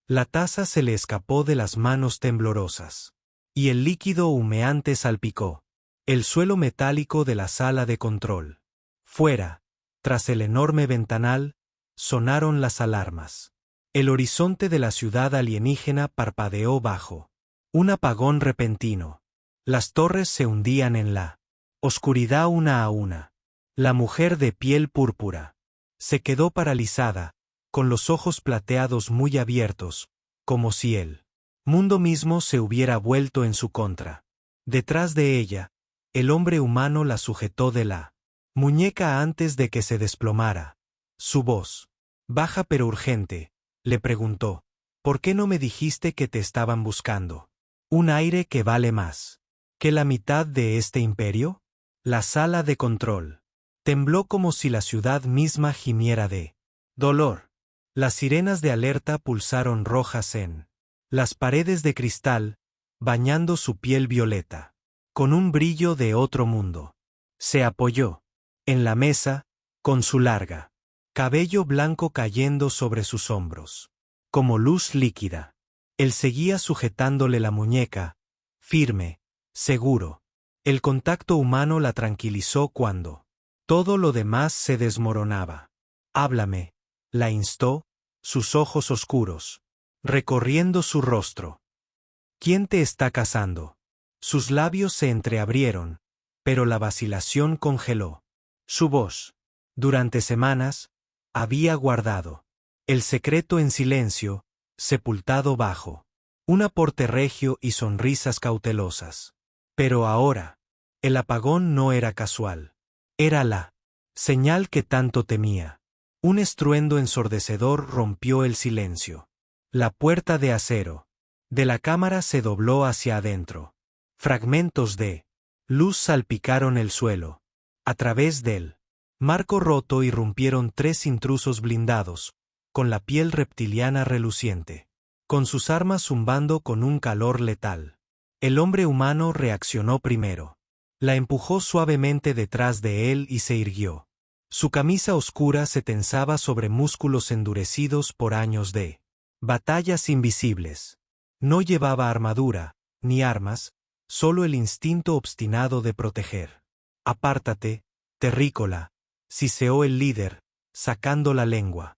La taza se le escapó de las manos temblorosas. Y el líquido humeante salpicó el suelo metálico de la sala de control. Fuera, tras el enorme ventanal, sonaron las alarmas. El horizonte de la ciudad alienígena parpadeó bajo un apagón repentino. Las torres se hundían en la oscuridad una a una. La mujer de piel púrpura se quedó paralizada, con los ojos plateados muy abiertos, como si el mundo mismo se hubiera vuelto en su contra. Detrás de ella, el hombre humano la sujetó de la muñeca antes de que se desplomara. Su voz, baja pero urgente, le preguntó: ¿por qué no me dijiste que te estaban buscando? ¿Un aire que vale más que la mitad de este imperio? La sala de control tembló como si la ciudad misma gimiera de dolor. Las sirenas de alerta pulsaron rojas en las paredes de cristal, bañando su piel violeta con un brillo de otro mundo. Se apoyó en la mesa, con su larga cabello blanco cayendo sobre sus hombros, como luz líquida. Él seguía sujetándole la muñeca, firme, seguro. El contacto humano la tranquilizó cuando todo lo demás se desmoronaba. Háblame, la instó, sus ojos oscuros recorriendo su rostro. ¿Quién te está cazando? Sus labios se entreabrieron, pero la vacilación congeló. Su voz, durante semanas, había guardado el secreto en silencio, sepultado bajo un aporte regio y sonrisas cautelosas. Pero ahora, el apagón no era casual. Era la señal que tanto temía. Un estruendo ensordecedor rompió el silencio. La puerta de acero de la cámara se dobló hacia adentro. Fragmentos de luz salpicaron el suelo. A través del marco roto irrumpieron 3 intrusos blindados, con la piel reptiliana reluciente, con sus armas zumbando con un calor letal. El hombre humano reaccionó primero. La empujó suavemente detrás de él y se irguió. Su camisa oscura se tensaba sobre músculos endurecidos por años de batallas invisibles. No llevaba armadura, ni armas, solo el instinto obstinado de proteger. Apártate, terrícola, siseó el líder, sacando la lengua.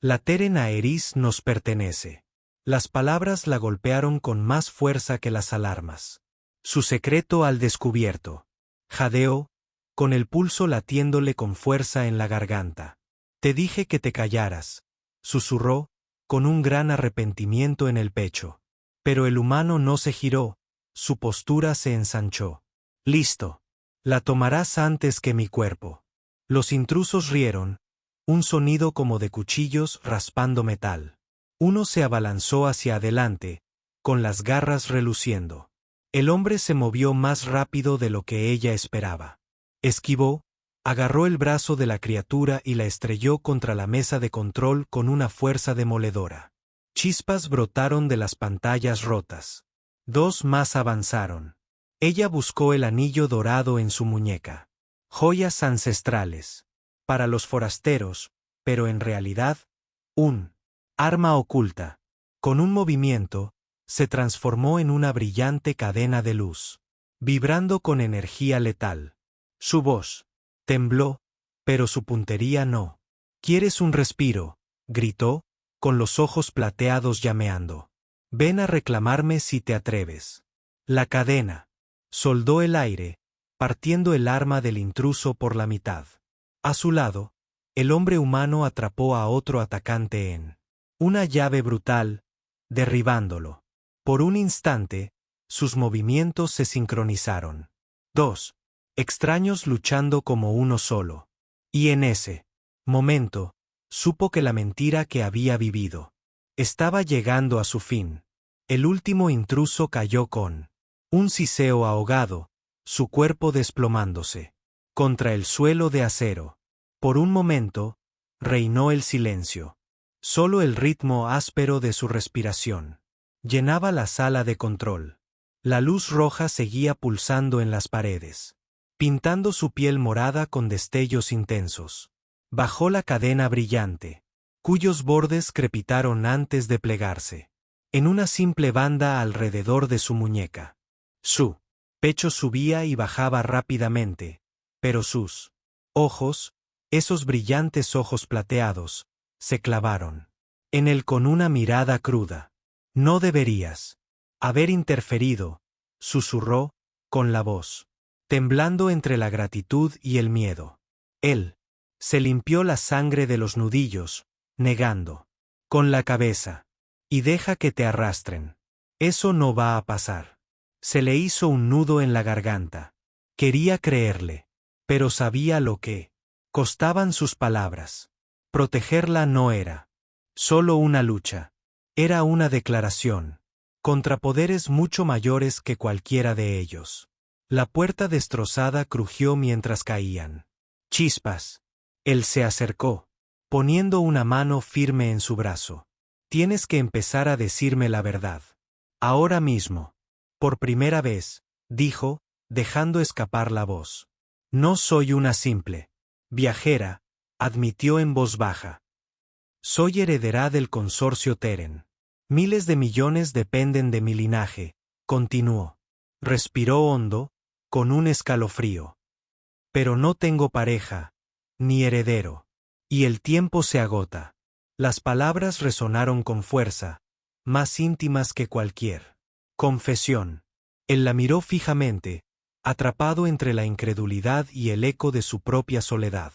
La Teren Aeris nos pertenece. Las palabras la golpearon con más fuerza que las alarmas. Su secreto al descubierto. Jadeó, con el pulso latiéndole con fuerza en la garganta. Te dije que te callaras, susurró, con un gran arrepentimiento en el pecho. Pero el humano no se giró, su postura se ensanchó. Listo. La tomarás antes que mi cuerpo. Los intrusos rieron, un sonido como de cuchillos raspando metal. Uno se abalanzó hacia adelante, con las garras reluciendo. El hombre se movió más rápido de lo que ella esperaba. Esquivó, agarró el brazo de la criatura y la estrelló contra la mesa de control con una fuerza demoledora. Chispas brotaron de las pantallas rotas. 2 más avanzaron. Ella buscó el anillo dorado en su muñeca. Joyas ancestrales. Para los forasteros, pero en realidad, un arma oculta. Con un movimiento, se transformó en una brillante cadena de luz, vibrando con energía letal. Su voz tembló, pero su puntería no. ¿Quieres un respiro?, gritó, con los ojos plateados llameando. Ven a reclamarme si te atreves. La cadena soldó el aire, partiendo el arma del intruso por la mitad. A su lado, el hombre humano atrapó a otro atacante en una llave brutal, derribándolo. Por un instante, sus movimientos se sincronizaron. 2 extraños luchando como uno solo. Y en ese momento, supo que la mentira que había vivido estaba llegando a su fin. El último intruso cayó con un siseo ahogado, su cuerpo desplomándose contra el suelo de acero. Por un momento, reinó el silencio. Solo el ritmo áspero de su respiración llenaba la sala de control. La luz roja seguía pulsando en las paredes, pintando su piel morada con destellos intensos. Bajó la cadena brillante. cuyos bordes crepitaron antes de plegarse, en una simple banda alrededor de su muñeca. Su pecho subía y bajaba rápidamente, pero sus ojos, esos brillantes ojos plateados, se clavaron en él con una mirada cruda. No deberías haber interferido, susurró, con la voz, temblando entre la gratitud y el miedo. Él se limpió la sangre de los nudillos, negando, con la cabeza. Y deja que te arrastren. Eso no va a pasar. Se le hizo un nudo en la garganta. Quería creerle, pero sabía lo que costaban sus palabras. Protegerla no era solo una lucha. Era una declaración contra poderes mucho mayores que cualquiera de ellos. La puerta destrozada crujió mientras caían chispas. Él se acercó, poniendo una mano firme en su brazo. Tienes que empezar a decirme la verdad. Ahora mismo. Por primera vez, dijo, dejando escapar la voz. No soy una simple viajera, admitió en voz baja. Soy heredera del consorcio Teren. Miles de millones dependen de mi linaje, continuó. Respiró hondo, con un escalofrío. Pero no tengo pareja, ni heredero. Y el tiempo se agota. Las palabras resonaron con fuerza, más íntimas que cualquier confesión. Él la miró fijamente, atrapado entre la incredulidad y el eco de su propia soledad.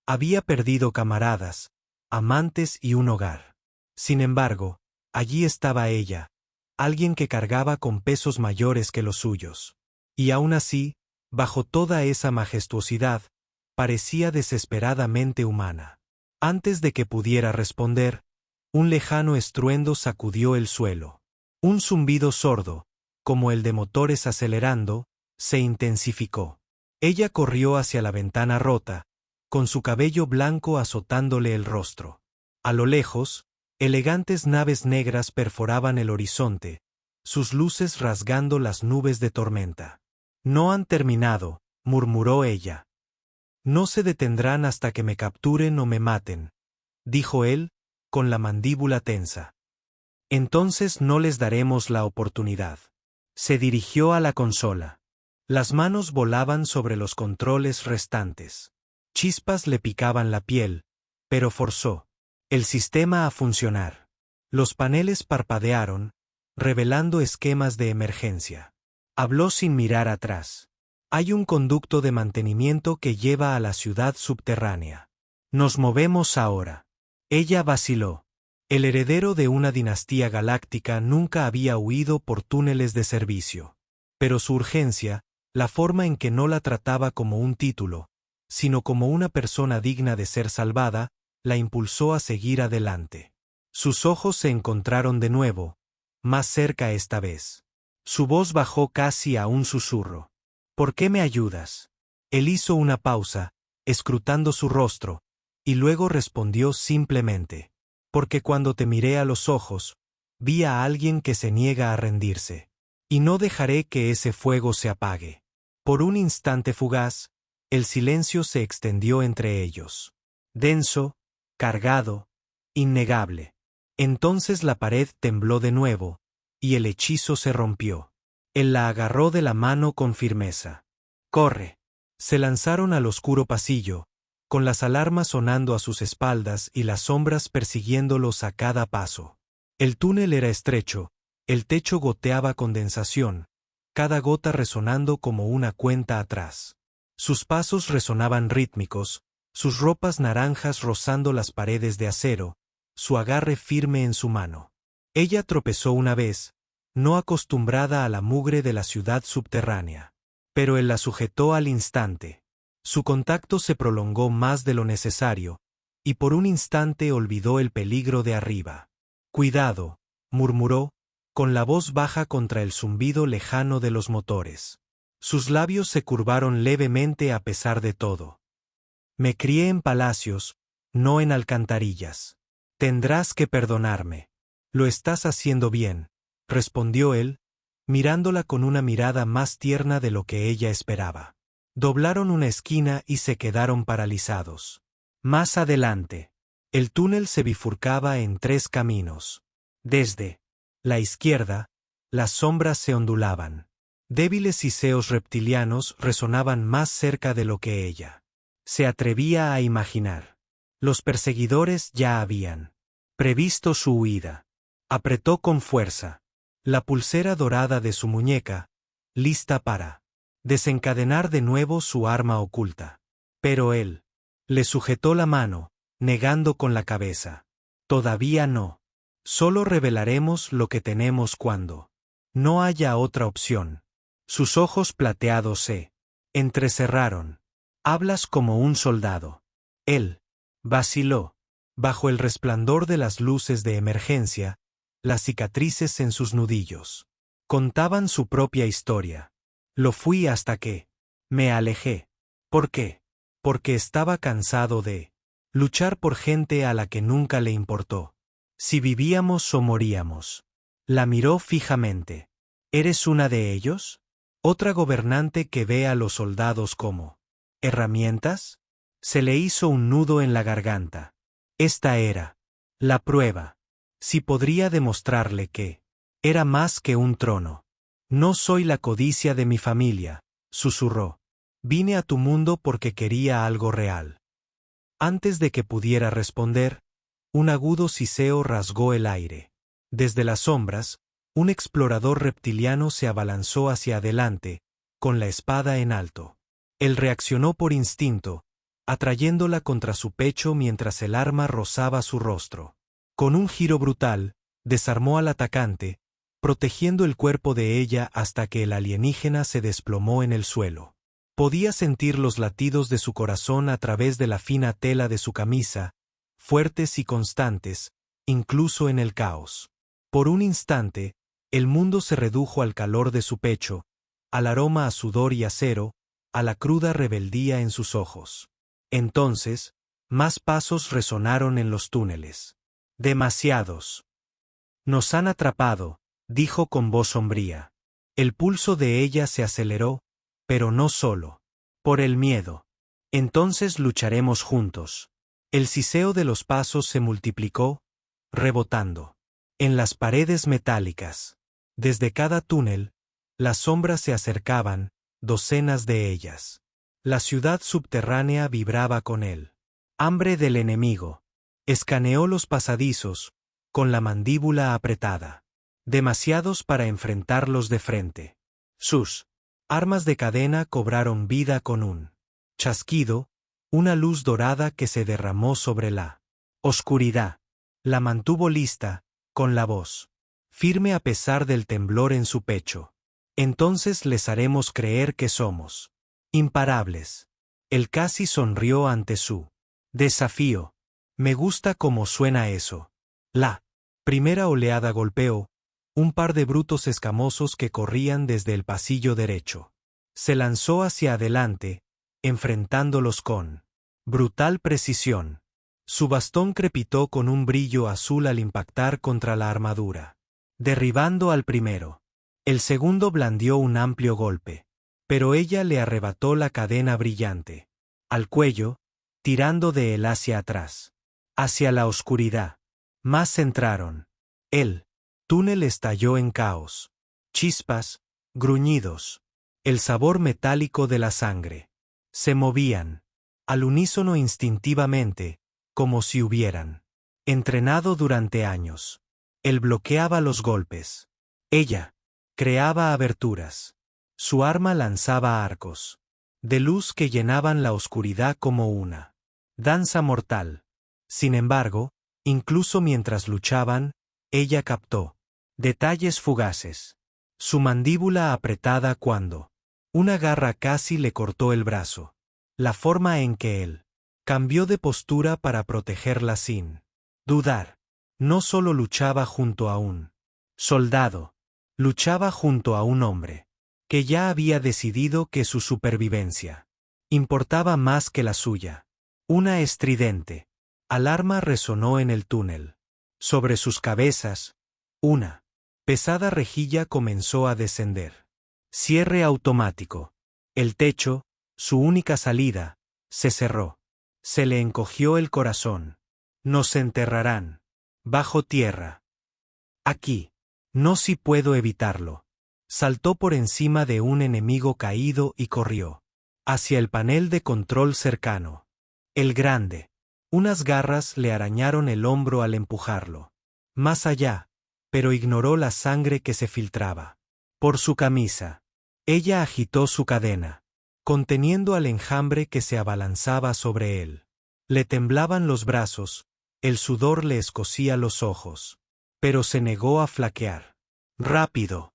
Había perdido camaradas, amantes y un hogar. Sin embargo, allí estaba ella, alguien que cargaba con pesos mayores que los suyos. Y aún así, bajo toda esa majestuosidad, parecía desesperadamente humana. Antes de que pudiera responder, un lejano estruendo sacudió el suelo. Un zumbido sordo, como el de motores acelerando, se intensificó. Ella corrió hacia la ventana rota, con su cabello blanco azotándole el rostro. A lo lejos, elegantes naves negras perforaban el horizonte, sus luces rasgando las nubes de tormenta. No han terminado, murmuró ella. No se detendrán hasta que me capturen o me maten, dijo él, con la mandíbula tensa. Entonces no les daremos la oportunidad. Se dirigió a la consola. Las manos volaban sobre los controles restantes. Chispas le picaban la piel, pero forzó el sistema a funcionar. Los paneles parpadearon, revelando esquemas de emergencia. Habló sin mirar atrás. Hay un conducto de mantenimiento que lleva a la ciudad subterránea. Nos movemos ahora. Ella vaciló. El heredero de una dinastía galáctica nunca había huido por túneles de servicio. Pero su urgencia, la forma en que no la trataba como un título, sino como una persona digna de ser salvada, la impulsó a seguir adelante. Sus ojos se encontraron de nuevo, más cerca esta vez. Su voz bajó casi a un susurro. ¿Por qué me ayudas? Él hizo una pausa, escrutando su rostro, y luego respondió simplemente. Porque cuando te miré a los ojos, vi a alguien que se niega a rendirse. Y no dejaré que ese fuego se apague. Por un instante fugaz, el silencio se extendió entre ellos. Denso, cargado, innegable. Entonces la pared tembló de nuevo, y el hechizo se rompió. Él la agarró de la mano con firmeza. ¡Corre! Se lanzaron al oscuro pasillo, con las alarmas sonando a sus espaldas y las sombras persiguiéndolos a cada paso. El túnel era estrecho, el techo goteaba condensación, cada gota resonando como una cuenta atrás. Sus pasos resonaban rítmicos, sus ropas naranjas rozando las paredes de acero, su agarre firme en su mano. Ella tropezó una vez, no acostumbrada a la mugre de la ciudad subterránea. Pero él la sujetó al instante. Su contacto se prolongó más de lo necesario, y por un instante olvidó el peligro de arriba. «Cuidado», murmuró, con la voz baja contra el zumbido lejano de los motores. Sus labios se curvaron levemente a pesar de todo. «Me crié en palacios, no en alcantarillas. Tendrás que perdonarme. Lo estás haciendo bien», respondió él, mirándola con una mirada más tierna de lo que ella esperaba. Doblaron una esquina y se quedaron paralizados. Más adelante. El túnel se bifurcaba en 3 caminos. Desde la izquierda, las sombras se ondulaban. Débiles siseos reptilianos resonaban más cerca de lo que ella se atrevía a imaginar. Los perseguidores ya habían previsto su huida. Apretó con fuerza la pulsera dorada de su muñeca, lista para desencadenar de nuevo su arma oculta. Pero él le sujetó la mano, negando con la cabeza. Todavía no. Solo revelaremos lo que tenemos cuando no haya otra opción. Sus ojos plateados se entrecerraron. Hablas como un soldado. Él vaciló. Bajo el resplandor de las luces de emergencia, las cicatrices en sus nudillos contaban su propia historia. Lo fui hasta que me alejé. ¿Por qué? Porque estaba cansado de luchar por gente a la que nunca le importó si vivíamos o moríamos. La miró fijamente. ¿Eres una de ellos? ¿Otra gobernante que ve a los soldados como herramientas? Se le hizo un nudo en la garganta. Esta era la prueba. Si podría demostrarle que era más que un trono. No soy la codicia de mi familia, susurró. Vine a tu mundo porque quería algo real. Antes de que pudiera responder, un agudo siseo rasgó el aire. Desde las sombras, un explorador reptiliano se abalanzó hacia adelante, con la espada en alto. Él reaccionó por instinto, atrayéndola contra su pecho mientras el arma rozaba su rostro. Con un giro brutal, desarmó al atacante, protegiendo el cuerpo de ella hasta que el alienígena se desplomó en el suelo. Podía sentir los latidos de su corazón a través de la fina tela de su camisa, fuertes y constantes, incluso en el caos. Por un instante, el mundo se redujo al calor de su pecho, al aroma a sudor y acero, a la cruda rebeldía en sus ojos. Entonces, más pasos resonaron en los túneles. Demasiados. Nos han atrapado, dijo con voz sombría. El pulso de ella se aceleró, pero no solo por el miedo. Entonces lucharemos juntos. El siseo de los pasos se multiplicó, rebotando en las paredes metálicas. Desde cada túnel, las sombras se acercaban, docenas de ellas. La ciudad subterránea vibraba con él. Hambre del enemigo. Escaneó los pasadizos, con la mandíbula apretada. Demasiados para enfrentarlos de frente. Sus armas de cadena cobraron vida con un chasquido, una luz dorada que se derramó sobre la oscuridad. La mantuvo lista, con la voz firme a pesar del temblor en su pecho. Entonces les haremos creer que somos imparables. Él casi sonrió ante su desafío. Me gusta cómo suena eso. La primera oleada golpeó un par de brutos escamosos que corrían desde el pasillo derecho. Se lanzó hacia adelante, enfrentándolos con brutal precisión. Su bastón crepitó con un brillo azul al impactar contra la armadura, derribando al primero. El segundo blandió un amplio golpe, pero ella le arrebató la cadena brillante al cuello, tirando de él hacia atrás, hacia la oscuridad. Más entraron. El túnel estalló en caos. Chispas, gruñidos, el sabor metálico de la sangre. Se movían, al unísono instintivamente, como si hubieran entrenado durante años. Él bloqueaba los golpes. Ella creaba aberturas. Su arma lanzaba arcos de luz que llenaban la oscuridad como una danza mortal. Sin embargo, incluso mientras luchaban, ella captó detalles fugaces. Su mandíbula apretada cuando una garra casi le cortó el brazo. La forma en que él cambió de postura para protegerla sin dudar. No solo luchaba junto a un soldado, luchaba junto a un hombre que ya había decidido que su supervivencia importaba más que la suya. Una estridente alarma resonó en el túnel. Sobre sus cabezas, una pesada rejilla comenzó a descender. Cierre automático. El techo, su única salida, se cerró. Se le encogió el corazón. Nos enterrarán. Bajo tierra. Aquí. No si puedo evitarlo. Saltó por encima de un enemigo caído y corrió. Hacia el panel de control cercano. El grande. Unas garras le arañaron el hombro al empujarlo. Más allá, pero ignoró la sangre que se filtraba. Por su camisa. Ella agitó su cadena, conteniendo al enjambre que se abalanzaba sobre él. Le temblaban los brazos, el sudor le escocía los ojos. Pero se negó a flaquear. ¡Rápido!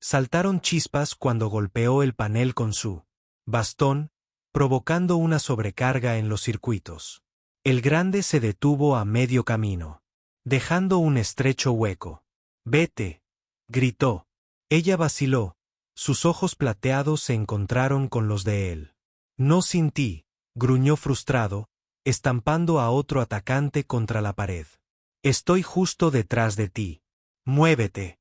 Saltaron chispas cuando golpeó el panel con su bastón, provocando una sobrecarga en los circuitos. El grande se detuvo a medio camino, dejando un estrecho hueco. «Vete», gritó. Ella vaciló, sus ojos plateados se encontraron con los de él. «No sin ti», gruñó frustrado, estampando a otro atacante contra la pared. «Estoy justo detrás de ti. Muévete».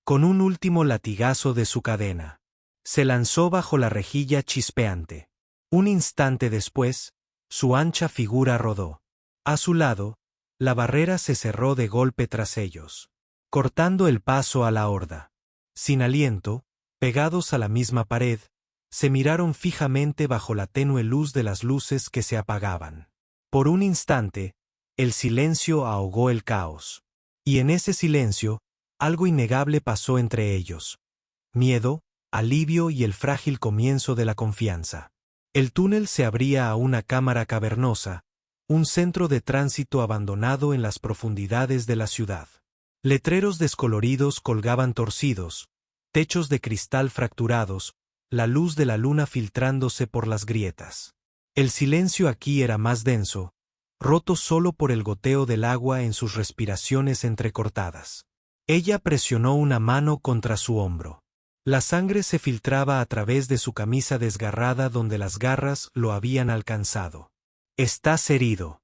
Con un último latigazo de su cadena, se lanzó bajo la rejilla chispeante. Un instante después, su ancha figura rodó. A su lado, la barrera se cerró de golpe tras ellos, cortando el paso a la horda. Sin aliento, pegados a la misma pared, se miraron fijamente bajo la tenue luz de las luces que se apagaban. Por un instante, el silencio ahogó el caos. Y en ese silencio, algo innegable pasó entre ellos. Miedo, alivio y el frágil comienzo de la confianza. El túnel se abría a una cámara cavernosa, un centro de tránsito abandonado en las profundidades de la ciudad. Letreros descoloridos colgaban torcidos, techos de cristal fracturados, la luz de la luna filtrándose por las grietas. El silencio aquí era más denso, roto solo por el goteo del agua en sus respiraciones entrecortadas. Ella presionó una mano contra su hombro. La sangre se filtraba a través de su camisa desgarrada donde las garras lo habían alcanzado. «Estás herido».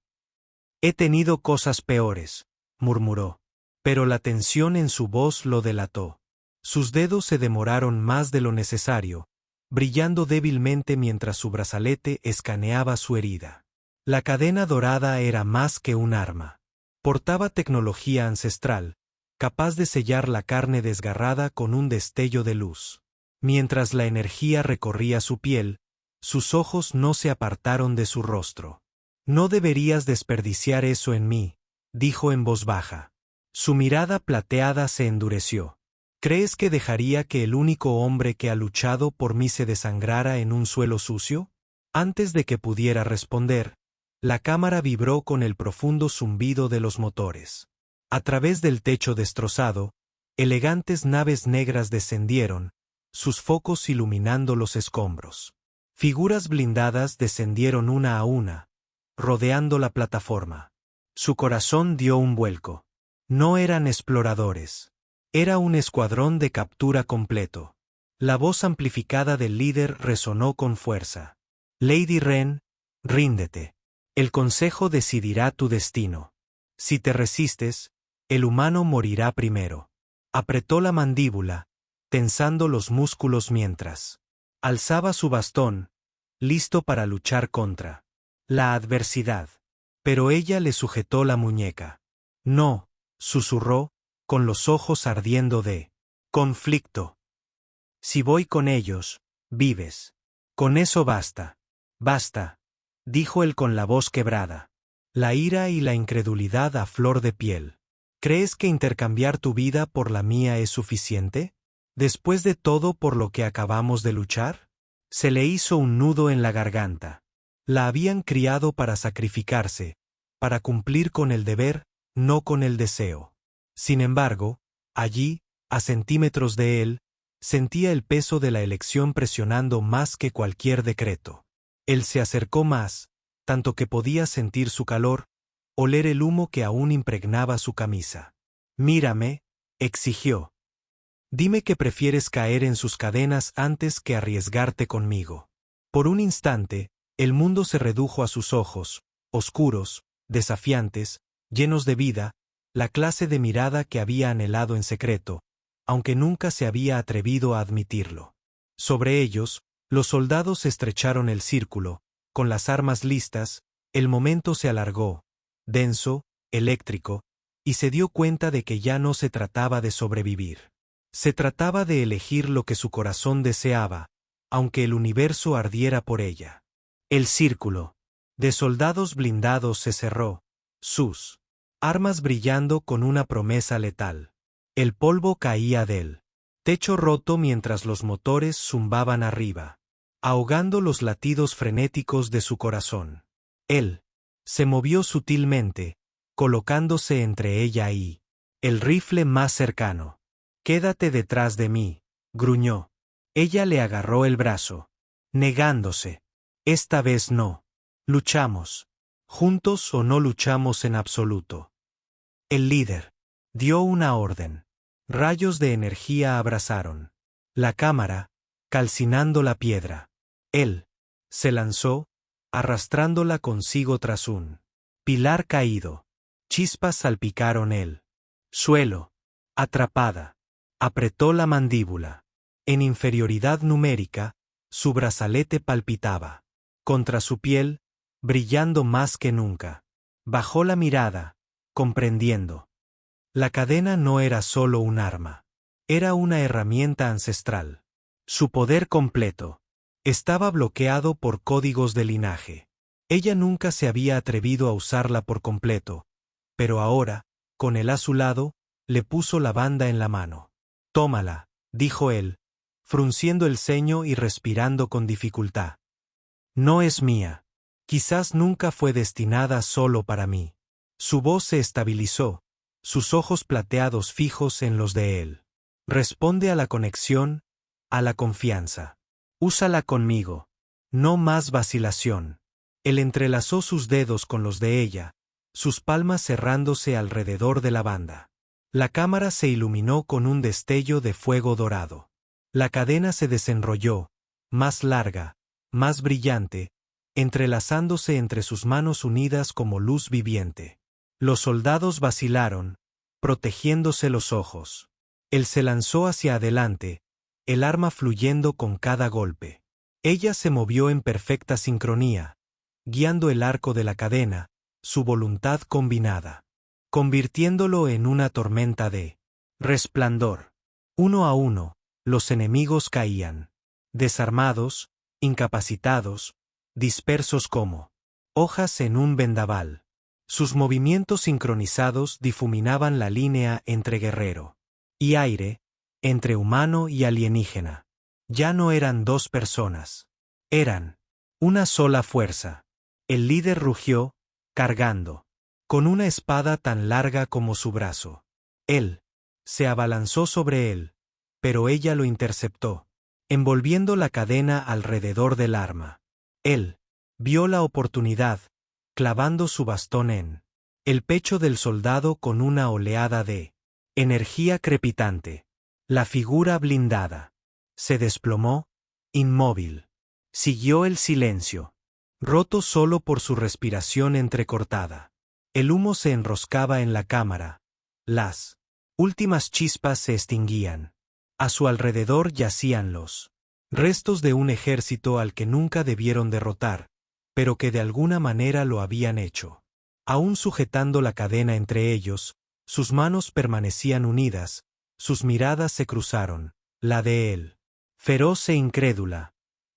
«He tenido cosas peores», murmuró. Pero la tensión en su voz lo delató. Sus dedos se demoraron más de lo necesario, brillando débilmente mientras su brazalete escaneaba su herida. La cadena dorada era más que un arma. Portaba tecnología ancestral, capaz de sellar la carne desgarrada con un destello de luz. Mientras la energía recorría su piel, sus ojos no se apartaron de su rostro. «No deberías desperdiciar eso en mí», dijo en voz baja. Su mirada plateada se endureció. «¿Crees que dejaría que el único hombre que ha luchado por mí se desangrara en un suelo sucio?» Antes de que pudiera responder, la cámara vibró con el profundo zumbido de los motores. A través del techo destrozado, elegantes naves negras descendieron, sus focos iluminando los escombros. Figuras blindadas descendieron una a una, rodeando la plataforma. Su corazón dio un vuelco. No eran exploradores. Era un escuadrón de captura completo. La voz amplificada del líder resonó con fuerza. «Lady Wren, ríndete. El Consejo decidirá tu destino. Si te resistes, el humano morirá primero». Apretó la mandíbula, tensando los músculos mientras alzaba su bastón, listo para luchar contra la adversidad. Pero ella le sujetó la muñeca. «No», susurró, con los ojos ardiendo de conflicto. «Si voy con ellos, vives. Con eso basta». «Basta», dijo él con la voz quebrada. La ira y la incredulidad a flor de piel. «¿Crees que intercambiar tu vida por la mía es suficiente? ¿Después de todo por lo que acabamos de luchar?» Se le hizo un nudo en la garganta. La habían criado para sacrificarse, para cumplir con el deber, no con el deseo. Sin embargo, allí, a centímetros de él, sentía el peso de la elección presionando más que cualquier decreto. Él se acercó más, tanto que podía sentir su calor, oler el humo que aún impregnaba su camisa. «Mírame», exigió. «Dime que prefieres caer en sus cadenas antes que arriesgarte conmigo». Por un instante, el mundo se redujo a sus ojos, oscuros, desafiantes, llenos de vida, la clase de mirada que había anhelado en secreto, aunque nunca se había atrevido a admitirlo. Sobre ellos, los soldados estrecharon el círculo, con las armas listas, el momento se alargó, denso, eléctrico, y se dio cuenta de que ya no se trataba de sobrevivir. Se trataba de elegir lo que su corazón deseaba, aunque el universo ardiera por ella. El círculo de soldados blindados se cerró, sus armas brillando con una promesa letal. El polvo caía del techo roto mientras los motores zumbaban arriba, ahogando los latidos frenéticos de su corazón. Él se movió sutilmente, colocándose entre ella y el rifle más cercano. «Quédate detrás de mí», gruñó. Ella le agarró el brazo, negándose. «Esta vez no. Luchamos. Juntos o no luchamos en absoluto». El líder dio una orden. Rayos de energía abrazaron la cámara, calcinando la piedra. Él se lanzó, arrastrándola consigo tras un pilar caído. Chispas salpicaron el suelo. Atrapada, apretó la mandíbula. En inferioridad numérica, su brazalete palpitaba contra su piel, brillando más que nunca. Bajó la mirada, comprendiendo. La cadena no era solo un arma. Era una herramienta ancestral. Su poder completo estaba bloqueado por códigos de linaje. Ella nunca se había atrevido a usarla por completo, pero ahora, con él a su lado, le puso la banda en la mano. «Tómala», dijo él, frunciendo el ceño y respirando con dificultad. «No es mía. Quizás nunca fue destinada solo para mí». Su voz se estabilizó, sus ojos plateados fijos en los de él. «Responde a la conexión, a la confianza. Úsala conmigo. No más vacilación». Él entrelazó sus dedos con los de ella, sus palmas cerrándose alrededor de la banda. La cámara se iluminó con un destello de fuego dorado. La cadena se desenrolló, más larga, más brillante, entrelazándose entre sus manos unidas como luz viviente. Los soldados vacilaron, protegiéndose los ojos. Él se lanzó hacia adelante, el arma fluyendo con cada golpe. Ella se movió en perfecta sincronía, guiando el arco de la cadena, su voluntad combinada, convirtiéndolo en una tormenta de resplandor. Uno a uno, los enemigos caían, desarmados, incapacitados, dispersos como hojas en un vendaval. Sus movimientos sincronizados difuminaban la línea entre guerrero y aire, entre humano y alienígena. Ya no eran dos personas. Eran una sola fuerza. El líder rugió, cargando, con una espada tan larga como su brazo. Él se abalanzó sobre él, pero ella lo interceptó, envolviendo la cadena alrededor del arma. Él vio la oportunidad, clavando su bastón en el pecho del soldado con una oleada de energía crepitante. La figura blindada se desplomó, inmóvil. Siguió el silencio, roto solo por su respiración entrecortada. El humo se enroscaba en la cámara. Las últimas chispas se extinguían. A su alrededor yacían los restos de un ejército al que nunca debieron derrotar, pero que de alguna manera lo habían hecho. Aún sujetando la cadena entre ellos, sus manos permanecían unidas, sus miradas se cruzaron, la de él, feroz e incrédula,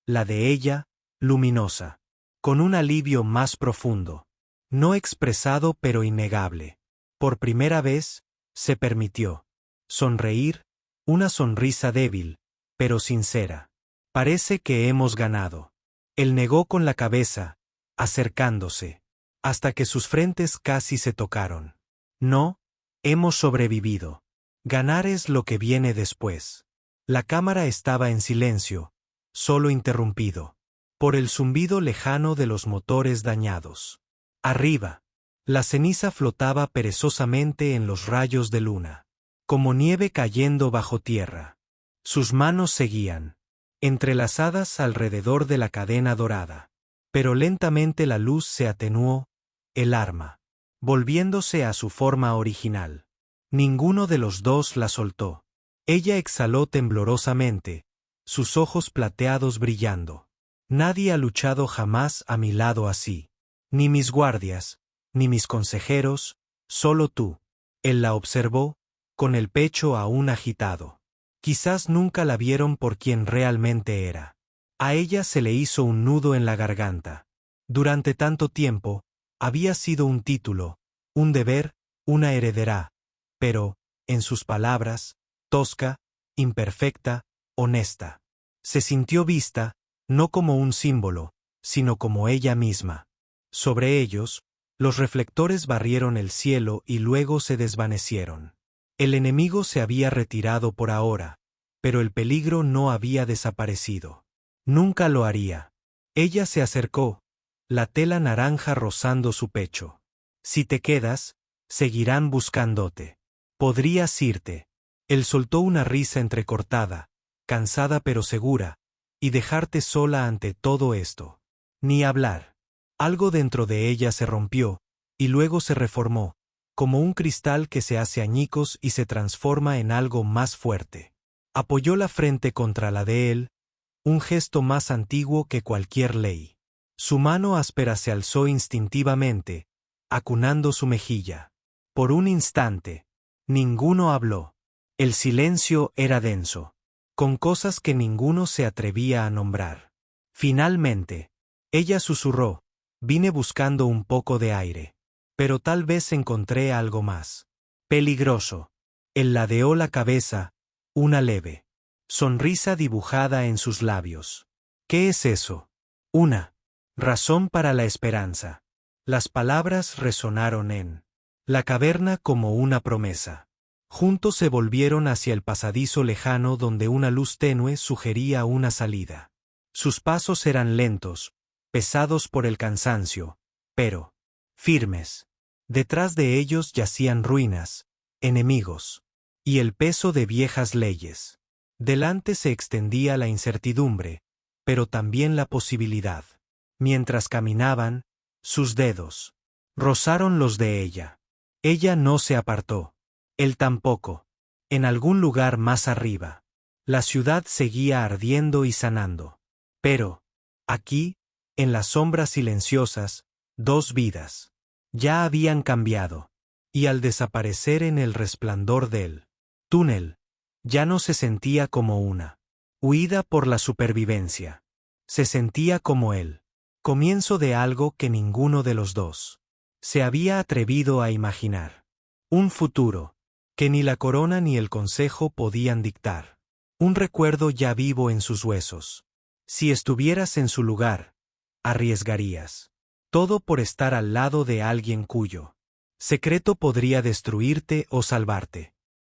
la de ella, luminosa, con un alivio más profundo, no expresado pero innegable. Por primera vez, se permitió sonreír, una sonrisa débil, pero sincera. «Parece que hemos ganado». Él negó con la cabeza, acercándose, hasta que sus frentes casi se tocaron. «No, hemos sobrevivido. Ganar es lo que viene después». La cámara estaba en silencio, solo interrumpido por el zumbido lejano de los motores dañados. Arriba, la ceniza flotaba perezosamente en los rayos de luna, como nieve cayendo bajo tierra. Sus manos seguían, entrelazadas alrededor de la cadena dorada. Pero lentamente la luz se atenuó, el arma, volviéndose a su forma original. Ninguno de los dos la soltó. Ella exhaló temblorosamente, sus ojos plateados brillando. «Nadie ha luchado jamás a mi lado así. Ni mis guardias, ni mis consejeros, solo tú. Él la observó, con el pecho aún agitado. Quizás nunca la vieron por quien realmente era. A ella se le hizo un nudo en la garganta. Durante tanto tiempo, había sido un título, un deber, una heredera. Pero, en sus palabras, tosca, imperfecta, honesta. Se sintió vista, no como un símbolo, sino como ella misma. Sobre ellos, los reflectores barrieron el cielo y luego se desvanecieron. El enemigo se había retirado por ahora, pero el peligro no había desaparecido. Nunca lo haría. Ella se acercó, la tela naranja rozando su pecho. Si te quedas, seguirán buscándote. Podrías irte. Él soltó una risa entrecortada, cansada pero segura, y dejarte sola ante todo esto. Ni hablar. Algo dentro de ella se rompió, y luego se reformó, como un cristal que se hace añicos y se transforma en algo más fuerte. Apoyó la frente contra la de él, un gesto más antiguo que cualquier ley. Su mano áspera se alzó instintivamente, acunando su mejilla. Por un instante, ninguno habló. El silencio era denso, con cosas que ninguno se atrevía a nombrar. Finalmente, ella susurró, vine buscando un poco de aire. Pero tal vez encontré algo más. Peligroso. Él ladeó la cabeza, una leve sonrisa dibujada en sus labios. ¿Qué es eso? Una razón para la esperanza. Las palabras resonaron en la caverna como una promesa. Juntos se volvieron hacia el pasadizo lejano donde una luz tenue sugería una salida. Sus pasos eran lentos, pesados por el cansancio, pero firmes. Detrás de ellos yacían ruinas, enemigos, y el peso de viejas leyes. Delante se extendía la incertidumbre, pero también la posibilidad. Mientras caminaban, sus dedos rozaron los de ella. Ella no se apartó. Él tampoco. En algún lugar más arriba. La ciudad seguía ardiendo y sanando. Pero, aquí, en las sombras silenciosas, dos vidas ya habían cambiado, y al desaparecer en el resplandor del túnel, ya no se sentía como una huida por la supervivencia. Se sentía como el comienzo de algo que ninguno de los dos se había atrevido a imaginar. Un futuro que ni la corona ni el consejo podían dictar. Un recuerdo ya vivo en sus huesos. Si estuvieras en su lugar, arriesgarías todo por estar al lado de alguien cuyo secreto podría destruirte o salvarte.